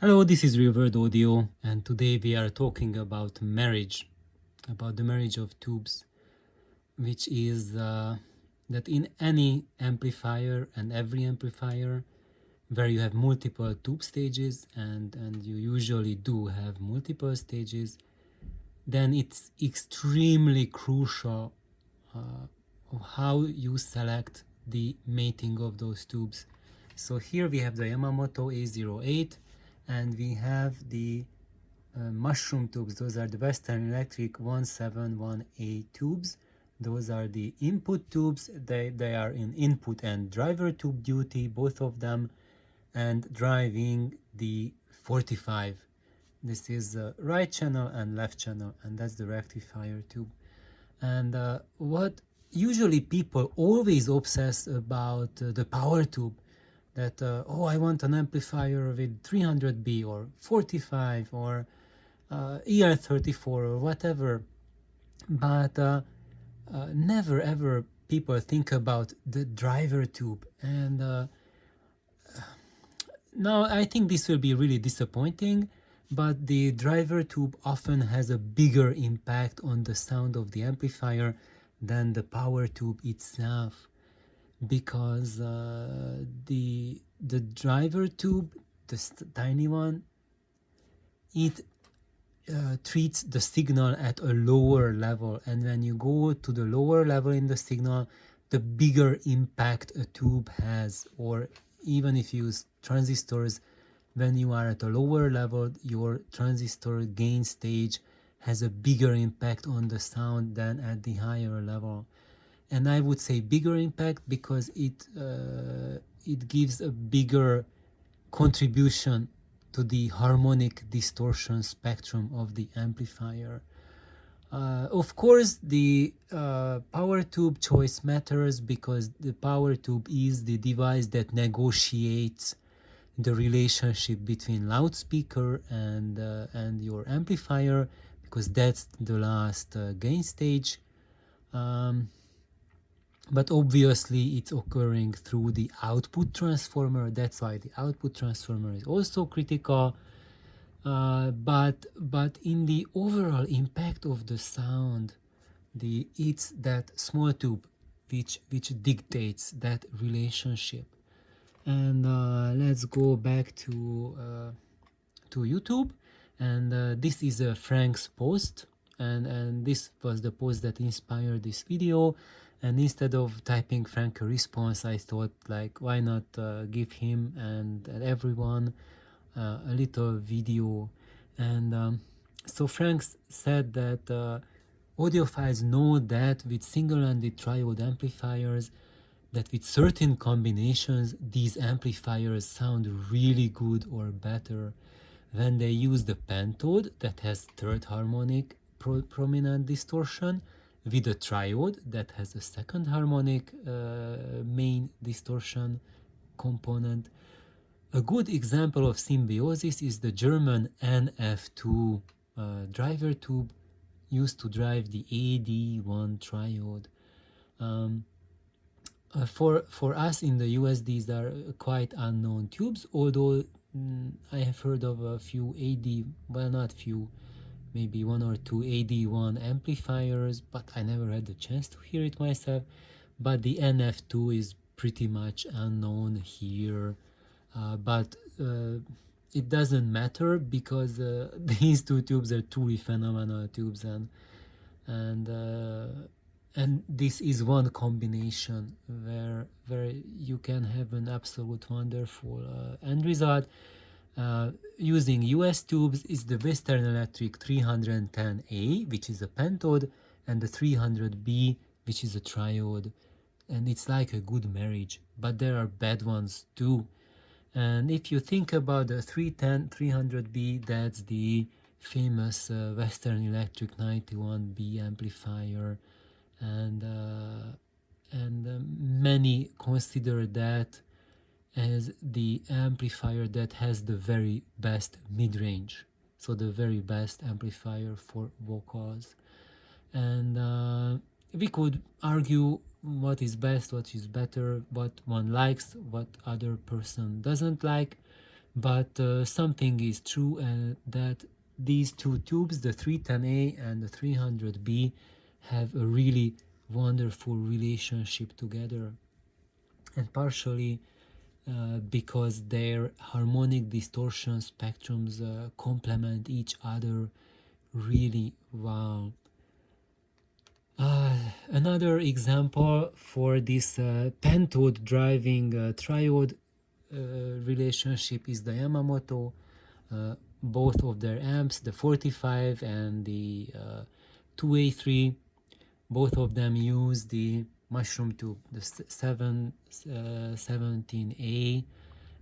Hello, this is Revered Audio, and today we are talking about marriage, about the marriage of tubes, which is that in any amplifier and every amplifier where you have multiple tube stages, and you usually do have multiple stages, then it's extremely crucial how you select the mating of those tubes. So here we have the Yamamoto A08, and we have the mushroom tubes. Those are the Western Electric 171A tubes. Those are the input tubes. They are in input and driver tube duty, both of them, and driving the 45. This is right channel and left channel, and that's the rectifier tube. And what usually people always obsess about the power tube, that oh, I want an amplifier with 300B or 45 or ER34 or whatever, but never ever people think about the driver tube. And now I think this will be really disappointing, but the driver tube often has a bigger impact on the sound of the amplifier than the power tube itself, because the driver tube, this tiny one, it treats the signal at a lower level, and when you go to the lower level in the signal, the bigger impact a tube has. Or even if you use transistors, when you are at a lower level, your transistor gain stage has a bigger impact on the sound than at the higher level. And I would say bigger impact because it gives a bigger contribution to the harmonic distortion spectrum of the amplifier. Of course, the power tube choice matters because the power tube is the device that negotiates the relationship between loudspeaker and your amplifier, because that's the last gain stage. But obviously it's occurring through the output transformer. That's why the output transformer is also critical. But in the overall impact of the sound, it's that small tube which dictates that relationship. And let's go back to YouTube, and this is Frank's post, and this was the post that inspired this video. And instead of typing Frank a response, I thought, like, why not give him and everyone a little video. And so Frank said that audiophiles know that with single-ended triode amplifiers, that with certain combinations, these amplifiers sound really good or better when they use the pentode that has third harmonic prominent distortion with a triode that has a second harmonic main distortion component. A good example of symbiosis is the German NF2 driver tube used to drive the AD1 triode. For us in the US, these are quite unknown tubes, although I have heard of a few AD, well, not few, maybe one or two AD1 amplifiers, but I never had the chance to hear it myself. But the NF2 is pretty much unknown here, but it doesn't matter because these two tubes are truly phenomenal tubes, and this is one combination where you can have an absolute wonderful end result. Using US tubes is the Western Electric 310A, which is a pentode, and the 300B, which is a triode. And it's like a good marriage, but there are bad ones too. And if you think about the 310, 300B, that's the famous Western Electric 91B amplifier, and many consider that as the amplifier that has the very best mid-range, so the very best amplifier for vocals. And we could argue what is best, what is better, what one likes, what other person doesn't like, but something is true, that these two tubes, the 310A and the 300B, have a really wonderful relationship together, and partially because their harmonic distortion spectrums complement each other really well. Another example for this pentode driving triode relationship is the Yamamoto. Both of their amps, the 45 and the 2A3, both of them use the mushroom tube, the 17A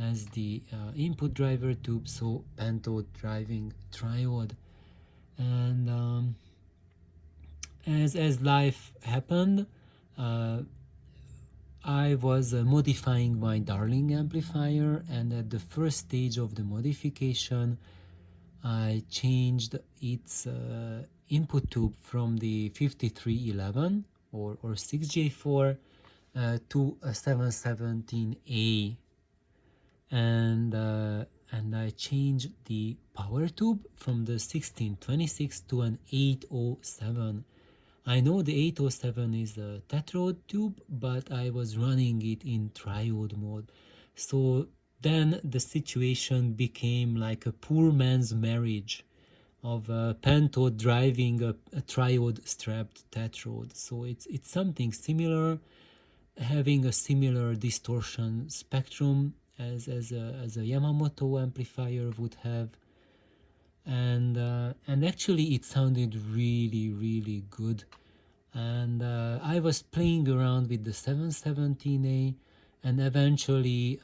as the input driver tube, so pentode driving triode. And as life happened, I was modifying my Darling amplifier, and at the first stage of the modification I changed its input tube from the 5311 or 6J4 to a 717A, and I changed the power tube from the 1626 to an 807. I know the 807 is a tetrode tube, but I was running it in triode mode. So then the situation became like a poor man's marriage of a pentode driving a triode strapped tetrode. So it's something similar, having a similar distortion spectrum as a Yamamoto amplifier would have. And actually it sounded really good, and I was playing around with the 717A, and eventually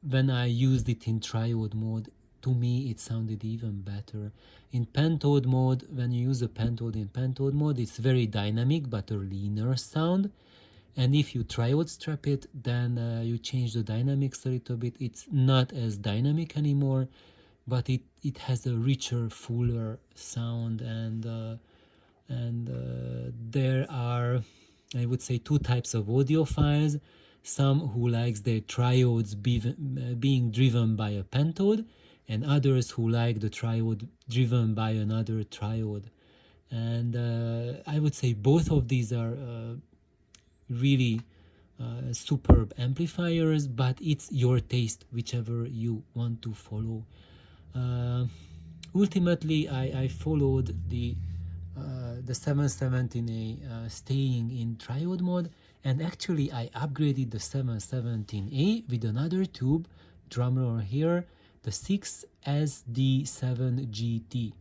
when I used it in triode mode, to me it sounded even better. In pentode mode, when you use a pentode in pentode mode, it's very dynamic but a linear sound, and if you triode strap it, then you change the dynamics a little bit, it's not as dynamic anymore, but it has a richer, fuller sound. And there are, I would say, two types of audiophiles: some who likes their triodes being driven by a pentode, and others who like the triode driven by another triode. And I would say both of these are really superb amplifiers, but it's your taste, whichever you want to follow. Ultimately, I followed the 717A staying in triode mode, and actually I upgraded the 717A with another tube, drumroll here, the 6SD7GT.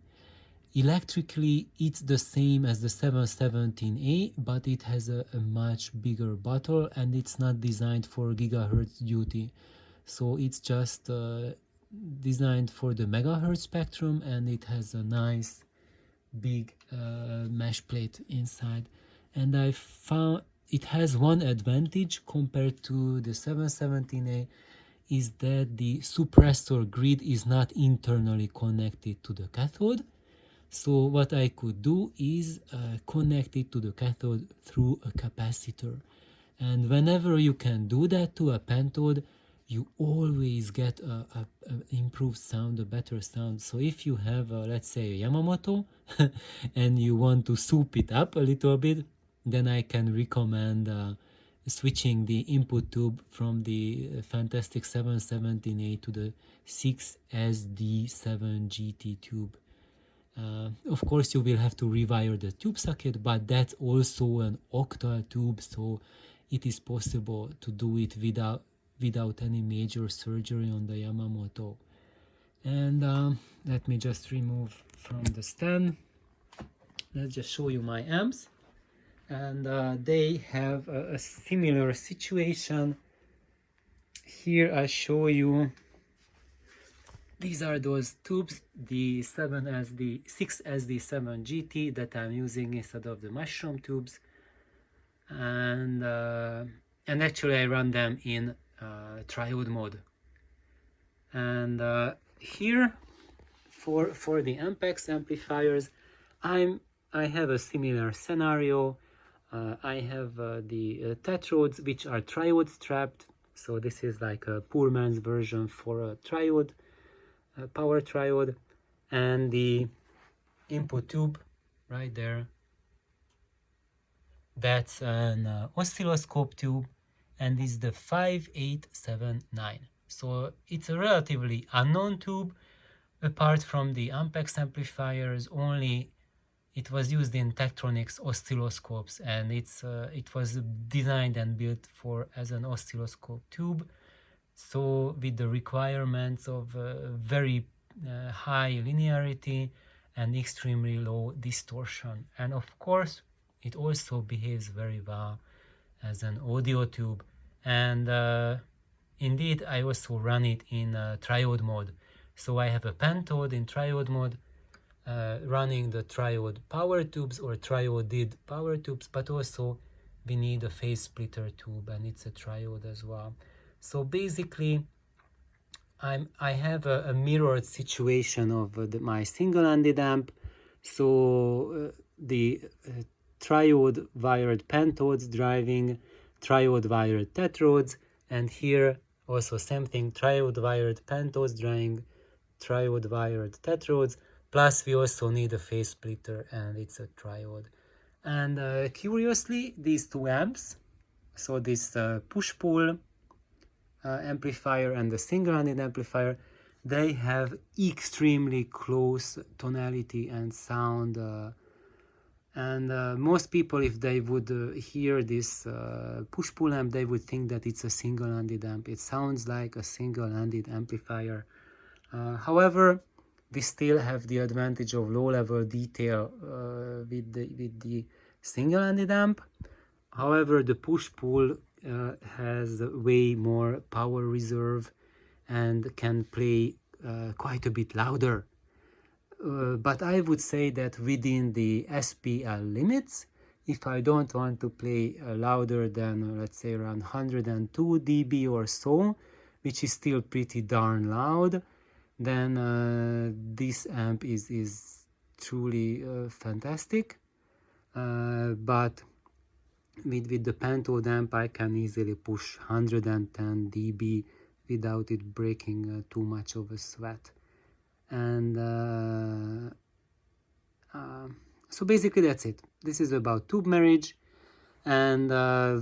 Electrically it's the same as the 717A, but it has a much bigger bottle, and it's not designed for gigahertz duty, so it's just designed for the megahertz spectrum, and it has a nice big mesh plate inside. And I found it has one advantage compared to the 717A, is that the suppressor grid is not internally connected to the cathode. So what I could do is connect it to the cathode through a capacitor. And whenever you can do that to a pentode, you always get a improved sound, a better sound. So if you have, let's say, a Yamamoto, and you want to soup it up a little bit, then I can recommend switching the input tube from the fantastic 717A to the 6SD7GT tube. Of course, you will have to rewire the tube socket, but that's also an octal tube, so it is possible to do it without any major surgery on the Yamamoto. And let me just remove from the stand. Let's just show you my amps, and they have a similar situation. Here I show you, these are those tubes, the 6SD7GT that I'm using instead of the mushroom tubes, and actually I run them in triode mode. And here for the Ampex amplifiers, I have a similar scenario. I have the tetrodes, which are triode strapped, So this is like a poor man's version for a triode, a power triode. And the input tube right there, that's an oscilloscope tube, and is the 5879. So it's a relatively unknown tube. Apart from the Ampex amplifiers, only it was used in Tektronix oscilloscopes, and it was designed and built for as an oscilloscope tube. So with the requirements of very high linearity and extremely low distortion. And of course, it also behaves very well as an audio tube. And indeed, I also run it in triode mode. So I have a Pentode in triode mode, running the triode power tubes or trioded power tubes, but also we need a phase splitter tube, and it's a triode as well. So basically, I have a mirrored situation of my single-handed amp. So the triode wired pentodes driving triode wired tetrodes, and here also same thing, triode wired pentodes driving triode wired tetrodes, plus we also need a phase splitter, and it's a triode. And curiously, these two amps, so this push-pull amplifier and the single-handed amplifier, they have extremely close tonality and sound, and most people, if they would hear this push-pull amp, they would think that it's a single-handed amp. It sounds like a single-handed amplifier. However, we still have the advantage of low-level detail with the single-handed amp. However, the push-pull has way more power reserve and can play quite a bit louder. But I would say that within the SPL limits, if I don't want to play louder than, let's say, around 102 dB or so, which is still pretty darn loud, then this amp is truly fantastic. But with the Pentode amp, I can easily push 110 dB without it breaking too much of a sweat. And so basically that's it. This is about tube marriage. And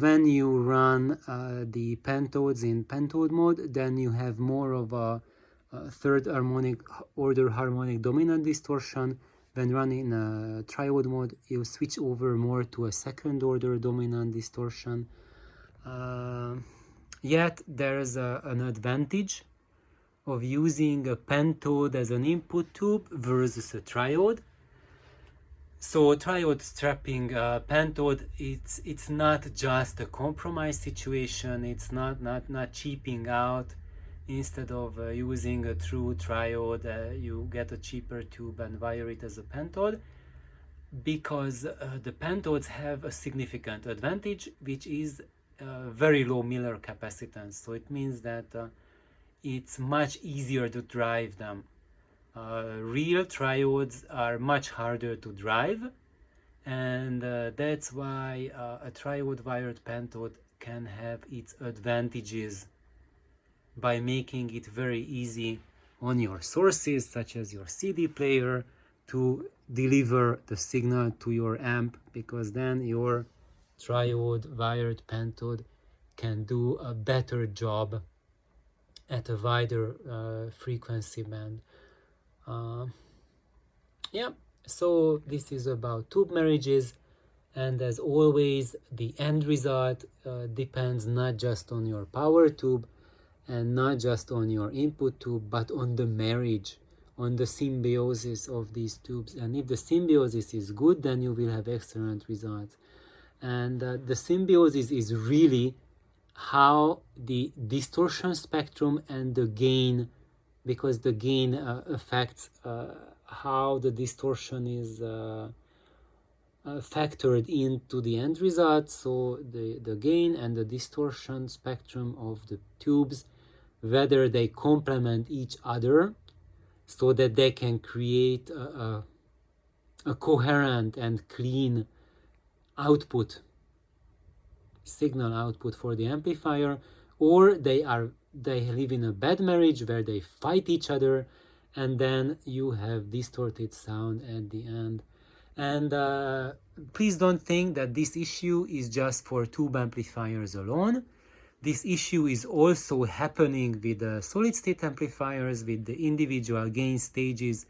when you run the pentodes in pentode mode, then you have more of a third harmonic order harmonic dominant distortion. When running triode mode, you switch over more to a second order dominant distortion. Yet there is an advantage of using a pentode as an input tube versus a triode. So triode strapping pentode, it's not just a compromise situation. It's not cheaping out. Instead of using a true triode, you get a cheaper tube and wire it as a pentode, because the pentodes have a significant advantage, which is very low Miller capacitance. So it means that it's much easier to drive them. Real triodes are much harder to drive, and that's why a triode wired pentode can have its advantages by making it very easy on your sources, such as your CD player, to deliver the signal to your amp, because then your triode wired pentode can do a better job at a wider frequency band. Yeah, so this is about tube marriages, and as always, the end result depends not just on your power tube and not just on your input tube, but on the marriage, on the symbiosis of these tubes. And if the symbiosis is good, then you will have excellent results. And the symbiosis is really how the distortion spectrum and the gain, because the gain affects how the distortion is factored into the end result. So the gain and the distortion spectrum of the tubes, whether they complement each other so that they can create a coherent and clean output, signal output for the amplifier, or they live in a bad marriage where they fight each other, and then you have distorted sound at the end. And please don't think that this issue is just for tube amplifiers alone. This issue is also happening with the solid state amplifiers, with the individual gain stages.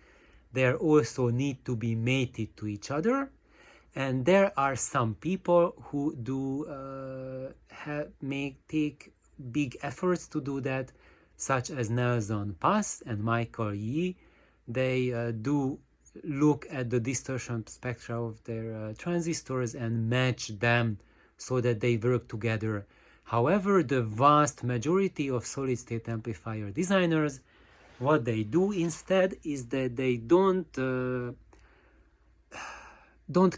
They also need to be mated to each other. And there are some people who do take big efforts to do that, such as Nelson Pass and Michael Yee. They do look at the distortion spectra of their transistors and match them so that they work together. However, the vast majority of solid-state amplifier designers, what they do instead is that they don't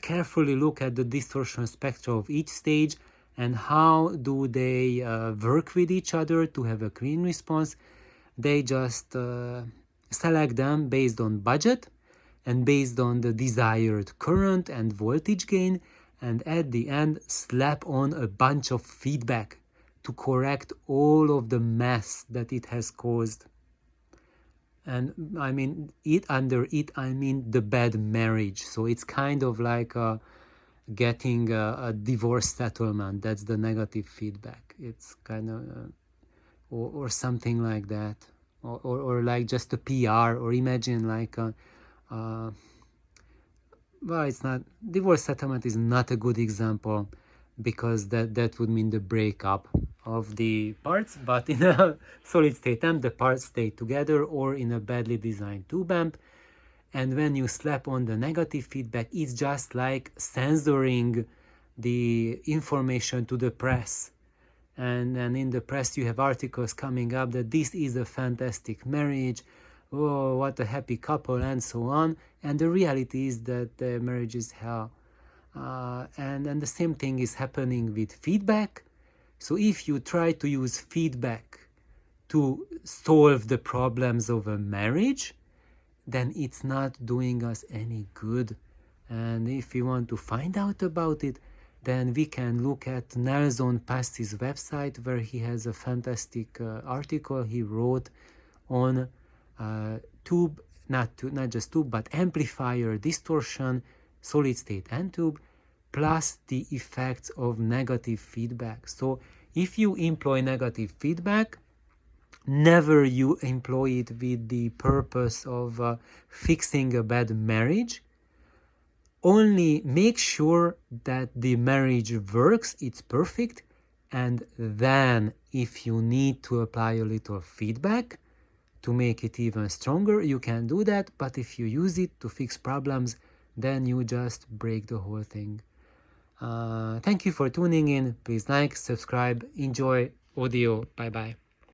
carefully look at the distortion spectra of each stage and how do they work with each other to have a clean response. They just select them based on budget and based on the desired current and voltage gain, and at the end slap on a bunch of feedback to correct all of the mess that it has caused. And I mean, under it I mean the bad marriage. So it's kind of like getting a divorce settlement. That's the negative feedback. It's kind of or something like that, or like just a PR, or imagine like well, it's not, divorce settlement is not a good example, because that would mean the breakup of the parts. But in a solid state amp, the parts stay together, or in a badly designed tube amp. And when you slap on the negative feedback, it's just like censoring the information to the press. And in the press you have articles coming up that this is a fantastic marriage, oh, what a happy couple, and so on. And the reality is that the marriage is hell. And the same thing is happening with feedback. So if you try to use feedback to solve the problems of a marriage, then it's not doing us any good. And if you want to find out about it, then we can look at Nelson Pass's website, where he has a fantastic article he wrote on tube, not just tube, but amplifier distortion, solid state and tube, plus the effects of negative feedback. So if you employ negative feedback, never you employ it with the purpose of fixing a bad marriage. Only make sure that the marriage works, it's perfect, and then if you need to apply a little feedback to make it even stronger, you can do that. But if you use it to fix problems, then you just break the whole thing. Thank you for tuning in. Please like, subscribe, enjoy audio. Bye bye.